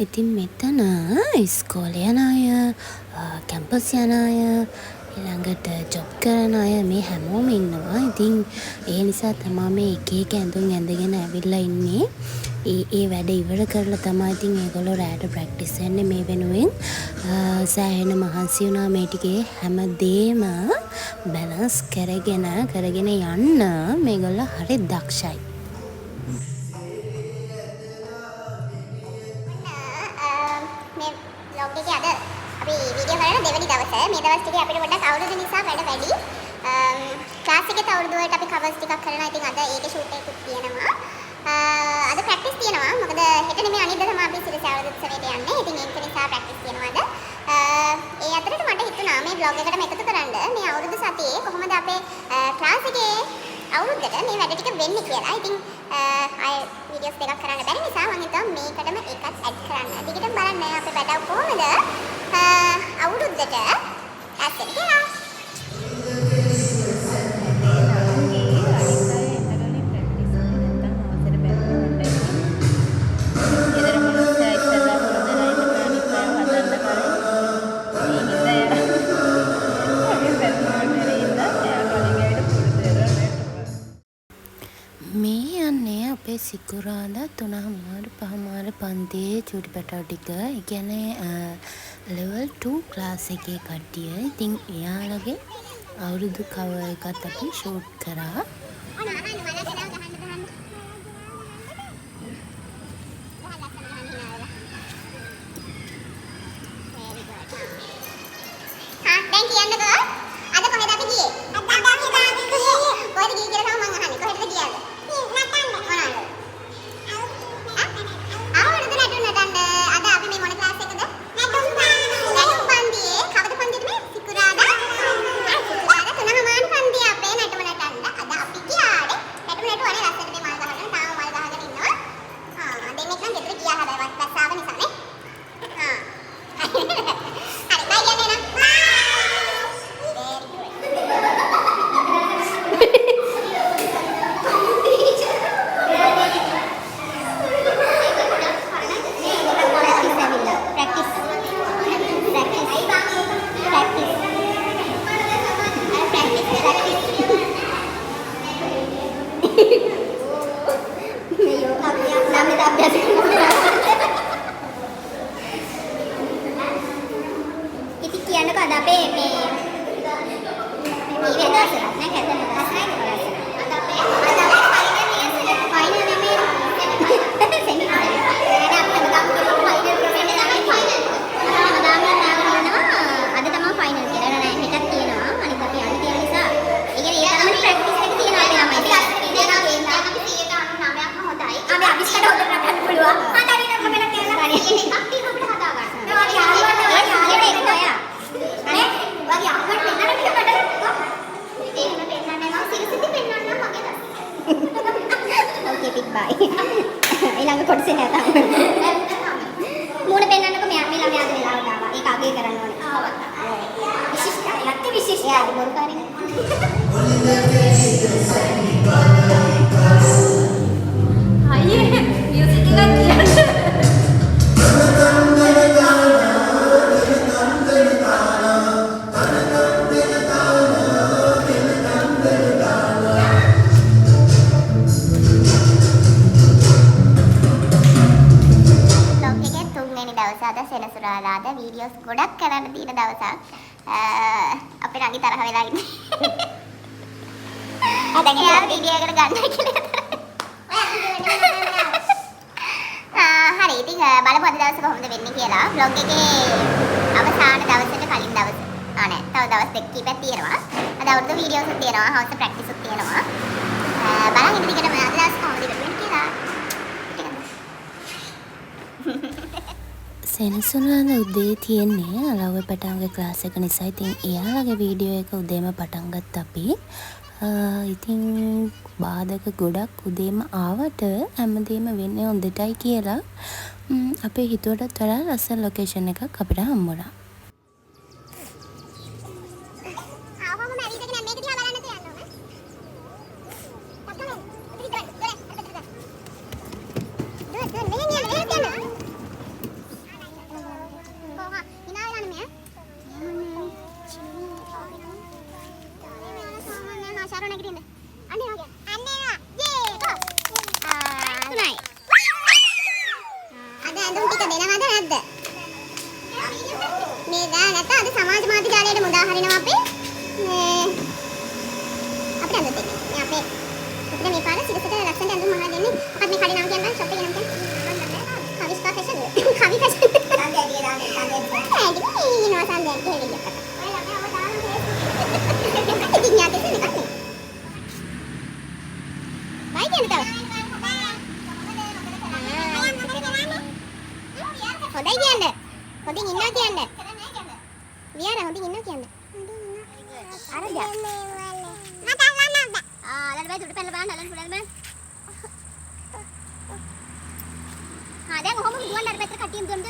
ඉතින් මෙතන ඉස්කෝලේ යන අය, කැම්පස් යන අය, ඊළඟට ජොබ් කරන අය මේ හැමෝම ඉන්නවා. ඉතින් ඒ නිසා තමයි මේ එක එක ඇඳුම් ඇඳගෙන ඇවිල්ලා ඉන්නේ. ඒ වැඩ ඉවර කරලා තමයි ඉතින් ඒගොල්ලෝ රැට ප්‍රැක්ටිස් වෙන්නේ මේ වෙනුවෙන්. සෑහෙන මහන්සි වුණා මේ ටිකේ හැමදේම බැලන්ස් කරගෙන යන්න මේගොල්ලෝ හරි දක්ෂයි. මේ vlog එකේ අද අපි වීඩියෝ කරන දෙවෙනි දවසේ මේ දවස් ටිකේ අපිට පොඩ්ඩක් අවුරුදු නිසා වැඩ වැඩි. ක්ලාස් එකේ අවුරුදු වලට අපි කවර්ස් ටිකක් කරනවා. ඉතින් අද ඒකේ ෂූට් එකකුත් තියෙනවා. අද ප්‍රැක්ටිස් තියෙනවා. මොකද හෙට නෙමෙයි අනිද්දා තමයි අපි සිරිස අවුරුදු උත්සවයට යන්නේ. ඉතින් ඒක නිසා ප්‍රැක්ටිස් තියෙනවා අද. ඒ අතරට මට හිතුණා මේ vlog එකටම එකතු කරන්න මේ අවුරුදු සතියේ කොහොමද අපේ ක්ලාස් එකේ අවුරුද්දට මේ වැඩ ටික වෙන්නේ කියලා. ඉතින් ආය වීඩියෝස් දෙකක් කරන්න බැරි නිසා මම හිතුවා මේකටම එකක් ඇඩ් කරන්න. ටිකටම බලන්න අපේ වැඩ කොහොමද අවුරුද්දට ඇස්සෙන් කියලා. මේ යන්නේ අපේ සිකුරාදා 3:05 පන්තියේ චූටි පැටව ටික. ඒ කියන්නේ level 2 ක්ලාස් එකේ කට්ටිය. ඉතින් එයාලගේ අවුරුදු කවර් එකත් අපි ෂූට් කරා. දැන් කියන්නකෝ අද කොහෙද අපි ගියේ? අද අපි කොහෙද ගියේ කියලා තමයි මම අහන්නේ. කොහෙද ගියාද? නටන්න. මොනවාද? අවුරුදු නටන්න. අද අපි මේ මොන ක්ලාස් එකද? නටුම් පන්තියේ. කවද පන්තියද මේ? සිකුරාදා 3:05 පන්තියේ අපේ නටුම නටන්න. අද අපි ගියානේ. නටුම නටුවනේ ලස්සනට මේ මල් ගහගෙන තාම මල් ගහගෙන ඉන්නවා. දෙන්නෙක් නම් ගෙදර ගියා හැබැයි වැස්සාව නිසානේ. හරි බයි කියන්නේ නම්. ඉතින් කියන්නකෝ අද අපේ මේ ඊවේ දවසක් නෑ කැතන ලස්සනයි කොලස්. අද අපේ ෆයිනල් නෙමෙයි සෙමි ෆයිනල්. නේද අපිට ගමු ෆයිනල් ප්‍රොසෙස් එකයි ෆයිනල්. අද තමයි ෆයිනල් කියලා නෑ හෙටත් තියෙනවා. අනිත් අපි යන්න තියෙන නිසා ඒ කියන්නේ ඒ තරමට ප්‍රැක්ටිස් එක තියෙනවා අපි ළමයි. ඉතින් අපි 99%ක්ම හොඳයි. අපි අවිස්කට හොදන්න ගන්න පුළුවන්. හදරින අපේ කියලා ගන්න. එකක් තියෙන අපිට හදා ගන්න. ඒ යාළුවා ඒක ඔයා. අනේ වගේ අහකට පෙන්නන්න පිට බඩ. ඒක පෙන්නන්නේ මම සිරිසිදි පෙන්නන්නම් මගේ දැස්. ඕකේ බිග් බයි. ඊළඟ කොටසේ නෑ තාම. මූණ පෙන්නන්නකො මෙයා මේ ළමයාද වෙලාවට ආවා. ඒක අගේ කරන්න ඕනේ. ආවා. විශේෂයි. නැත්te විශේෂයි. ආ බොරුකාරී. අයියේ මියුසික් එකක් කියන්න. සෙනසුරාදාද වීඩියෝස් ගොඩක් කරන්න තියෙන දවසක්. අපේ රංගි තරහ වෙලා ඉන්නේ. දැන් ඒක වීඩියෝ එකට ගන්න කියලා. හරි ඉතින් බලමු අද දවසේ කොහොමද වෙන්නේ කියලා. vlog එකේ අවසාන දවසට කලින් දවස් නෑ තව දවස් දෙක කීපයක් තියෙනවා. අද අවුරුදු වීඩියෝස් උත් තියෙනවා. හවස ප්‍රැක්ටිස් උත් තියෙනවා. බලන්න ඉතින් දිගටම අද දවස් කොහොමද වෙන්නේ කියලා. සෙනසුරාදා උදේ තියෙන්නේ අලව්ව පැටවගේ ක්ලාස් එක නිසා. ඉතින් එයාලගේ වීඩියෝ එක උදේම පටන් ගත්තා අපි. ඉතින් බාධක ගොඩක් උදේම ආවට හැමදේම වෙන්නේ හොඳටයි කියලා අපේ හිතුවටත් වඩා ලස්සන ලොකේෂන් එකක් අපිට හම්බුණා. පාර නැගිටින්න. අන්න එනවා කියන්නේ. අන්න එනවා. යේ ගෝ. තුනයි. අද ඇඳුම් ටික දෙනවද නැද්ද? මේ දැන් නැත්නම් අද සමාජ මාධ්‍ය ජාලයට මුදා හරිනවා අපි. මේ අපිට අද දෙන්නේ. මේ අපේ අපිට මේ පාර සිරසට ලස්සනට ඇඳුම් මහා දෙන්නේ. අපත් මේ කඩේ නම් කියන්නේ ෂොප් එකේ නම් කියන්නේ. කවිස්කා ෆැෂන්. කවි ෆැෂන්. සංදේලිය දාන්න සංදේලිය. ඒකේ ඉන්නවා සංදේලිය කියලා. ඔයාලා මේ ඔය දාන්න හේතු. ඉතින් යාට ඉන්නේ නැහැ. බයි කියන්න තව. හොඳයි කියන්න. හොඳින් ඉන්නවා කියන්න. විහාර හොඳින් ඉන්නවා කියන්න. අර ද. මට අල්ලන්න බෑ. අල්ලන්න බෑ දුට පැනලා බලන්න අල්ලන්න පුළුවන් බෑ. දැන් කොහොමද දුවන්න අර පැත්තට කට්ටියම දුවන්න.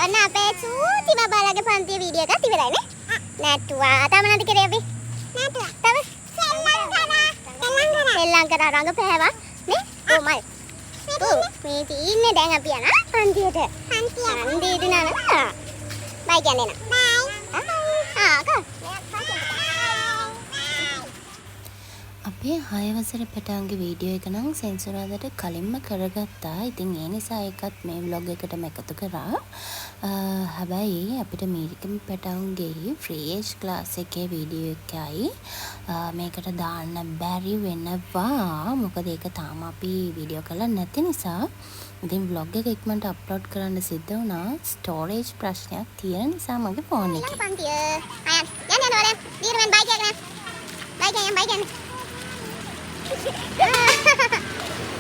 අන්න අපේ සූතිම බාලගේ පන්තියේ වීඩියෝ එකක් ඉවරයි නේ. නැටුවා. තව මොනවද කරේ අපි? නැටුවා. තව සෙල්ලම් කරා රංගපෑවා නේ. කොමල්. මේ ඉන්නේ දැන් අපි යන පන්තියට. පන්තියට නන. බයි කියන්නේ නා. බයි. අපේ 6 වසරේ පටන්ගේ වීඩියෝ එක නම් සෙන්සුරාදට කලින්ම කරගත්තා. ඉතින් ඒ නිසා ඒකත් මේ vlog එකටම එකතු කරා. හැබැයි අපිට මීරිකම පැටවුන්ගේ ෆ්‍රී ඒජ් ක්ලාස් එකේ වීඩියෝ එකයි මේකට දාන්න බැරි වෙනවා. මොකද ඒක තාම අපි වීඩියෝ කරලා නැති නිසා. ඉතින් vlog එක ඉක්මනට අප්ලෝඩ් කරන්න සිද්ධ වුණා. ස්ටෝරේජ් ප්‍රශ්නයක් තියෙන නිසා මගේ ෆෝන් එකේ. පන්තිය. අයන් යන්න වල. දීර්මෙන් බයි කියන්න. බයි කියන්න.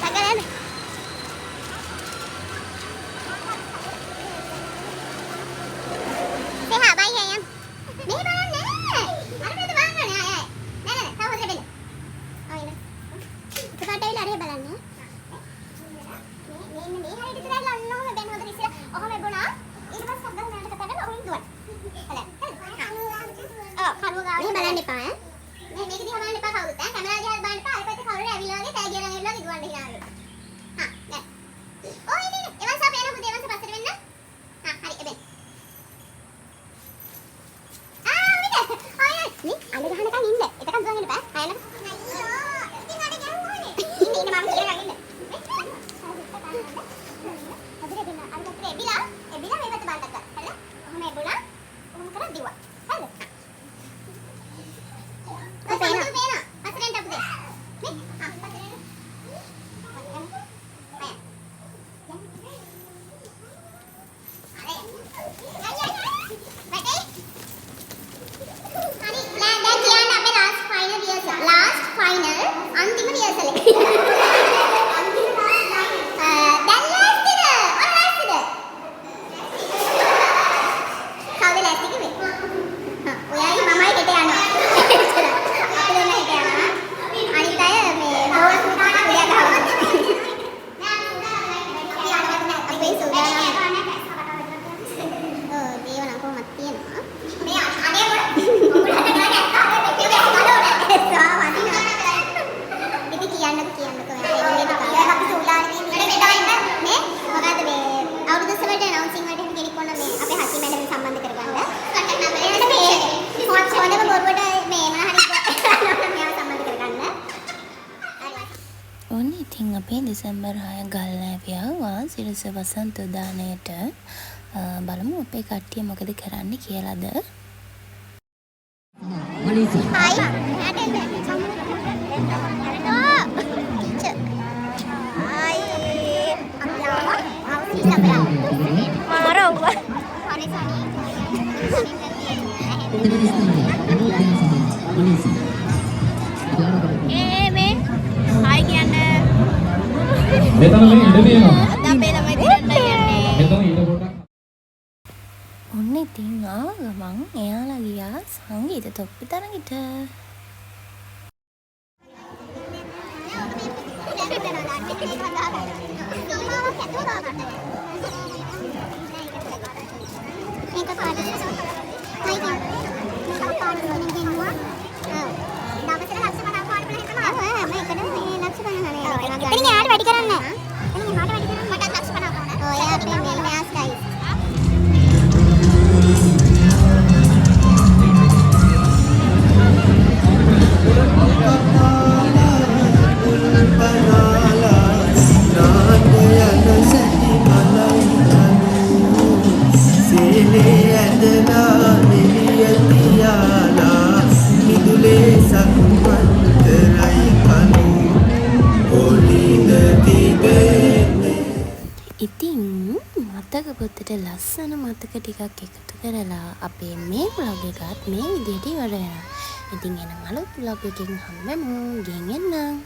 Tagalan. Seha bye sayang. Mehe balanne. Ara meda waangane ay. Nana taw hodra bella. Oh ina. Ekapata avila are balanne. මේ හරියට ඉතින් අල්ලන්න ඕන දැන් හොඳට ඉස්සර ඔහම එබුණා ඊට පස්සේ සද්දක් නෑට කතා කරලා ඔහොම දුවන. හරි. ඔව් කරුව ගාව. මේ බලන්න එපා ඈ. මේක දිහා බලන්න එපා කවුරුත් ඈ කැමරා දිහා බලන්න එපා අර පැත්තේ කවුරු ඇවිල්ලා වගේ තෑගිය ළඟ ඉන්නවා ඉදුවන්න හිනාගෙන හා දැන් ඔය ඉන්නේ එවන්ස අපේ යන පුතේ එවන්ස පස්සට වෙන්න හා හරි එබෙන් විද ඔය නේ අඬ ගහනකන් ඉන්න එතකන් දුවන්න එපා හයන ඉතින් අඬ ගැහුවානේ ඉන්න මම කියලා ගන්න හදිරේ දෙන්න අර පැත්තේ එබිලා මේ පැත්ත බලන්න ගත්තා හරිද ඔහම එබුණා ඔහම කරා දිව්වා හරිද ඉතින් අපේ දෙසැම්බර් 6 ගල්නැවියා සිරස වසන්ත උදානයට බලමු අපේ කට්ටිය මොකද කරන්න කියලාද. මෙතන මේ ඉඳ තියෙනවා. අපේ ළමයි දිරන්න යන්නේ. මෙතන ඊට පොඩක්. ඔන්න ඉතින් ආගමන් එයාලා ගියා සංගීත තොප්පි තරඟට. ඉතින් මතක පොතට ලස්සන මතක ටිකක් එකතු කරලා අපේ මේ vlog එකත් මේ විදිහට ඉවර වෙනවා. ඉතින් එන අලුත් vlog එකකින් හම්බෙමු. ගෙන් එන්නම්.